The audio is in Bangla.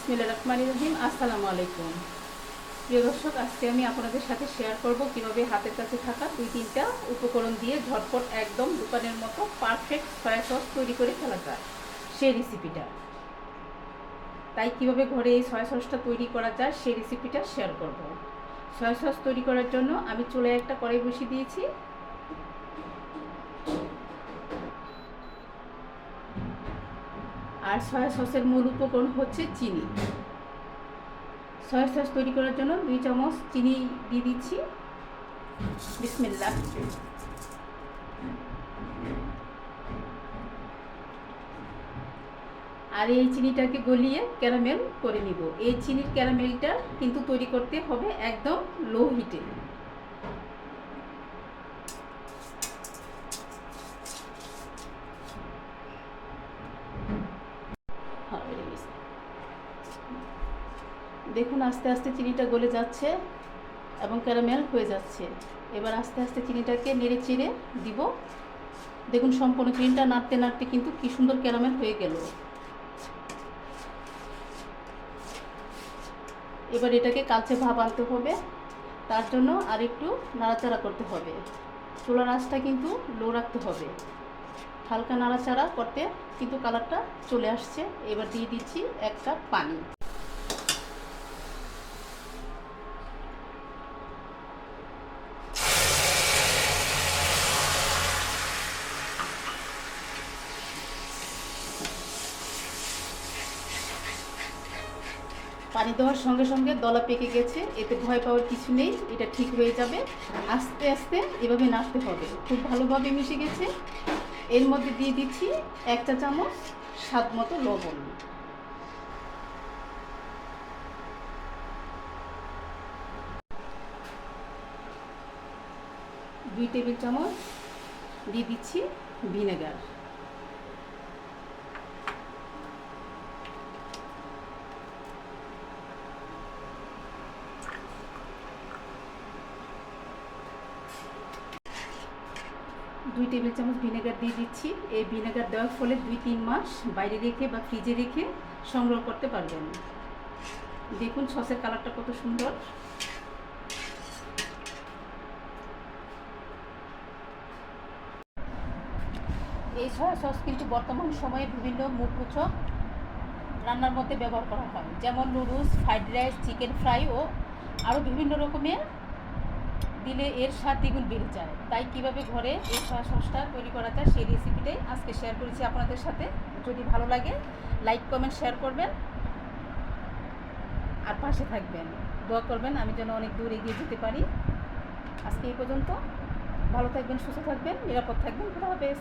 বিসমিল্লাহির রহমানির রহিম। আসসালামু আলাইকুম প্রিয় দর্শক, আজকে আমি আপনাদের সাথে শেয়ার করব কিভাবে হাতের কাছে থাকা 2-3টা উপকরণ দিয়ে ঝটপট একদম দোকানের মতো পারফেক্ট সয়া সস তৈরি করে ফেলা যায় সেই রেসিপিটা। তাই কিভাবে ঘরে এই সয়া সসটা তৈরি করা যায় সেই রেসিপিটা শেয়ার করব। সয়া সস তৈরি করার জন্য আমি চুলায় একটা কড়াই বসিয়ে দিয়েছি। আর সয়া সসের মূল উপকরণ হচ্ছে চিনি। সয়া সস তৈরি করার জন্য 2 চামচ চিনি দিয়ে দিচ্ছি। বিসমিল্লাহ। আর এই চিনিটাকে গলিয়ে ক্যারামেল করে নিব। এই চিনির ক্যারামেলটা কিন্তু তৈরি করতে হবে একদম লো হিটে। দেখুন আস্তে আস্তে চিনিটা গলে যাচ্ছে এবং ক্যারামেল হয়ে যাচ্ছে। এবার আস্তে আস্তে চিনিটাকে নেড়ে চেড়ে দিব। দেখুন সম্পূর্ণ চিনিটা নাড়তে নাড়তে কিন্তু কি সুন্দর ক্যারামেল হয়ে গেল। এবার এটাকে কালচে ভাব আনতে হবে, তার জন্য আর একটু নাড়াচাড়া করতে হবে। চুলার আঁচটা কিন্তু লো রাখতে হবে। হালকা নাড়াচাড়া করতে কিন্তু কালারটা চলে আসছে। এবার দিয়ে দিচ্ছি 1 কাপ পানি। পানি দেওয়ার সঙ্গে সঙ্গে দলা পেকে গেছে, এতে ভয় পাওয়ার কিছু নেই, এটা ঠিক হয়ে যাবে। আস্তে আস্তে এভাবে নাড়তে হবে। খুব ভালোভাবে মিশে গেছে। এর মধ্যে দিয়ে দিচ্ছি 1 চা চামচ স্বাদ মতো লবণ। দুই টেবিল চামচ দিয়ে দিচ্ছি ভিনেগার। দুই টেবিল চামচ ভিনেগার দিয়ে দিচ্ছি। এই ভিনেগার দেওয়ার ফলে 2-3 মাস বাইরে রেখে বা ফ্রিজে রেখে সংগ্রহ করতে পারবেন। দেখুন সসের কালারটা কত সুন্দর। এই সয়া সস কিন্তু বর্তমান সময়ে বিভিন্ন মুখরোচক রান্নার মধ্যে ব্যবহার করা হয়, যেমন noodles, fried rice, chicken fry ও আরও বিভিন্ন রকমের দিলে এর স্বাদ দ্বিগুণ বেড়ে যায়। তাই কিভাবে ঘরে এই সয়া সসটা তৈরি করা যায় সেই রেসিপিটাই আজকে শেয়ার করেছি আপনাদের সাথে। যদি ভালো লাগে লাইক কমেন্ট শেয়ার করবেন আর পাশে থাকবেন, দোয়া করবেন আমি যেন অনেক দূর এগিয়ে যেতে পারি। আজকে এই পর্যন্ত। ভালো থাকবেন, সুস্থ থাকবেন, নিরাপদ থাকবেন। খোদা হাফেজ।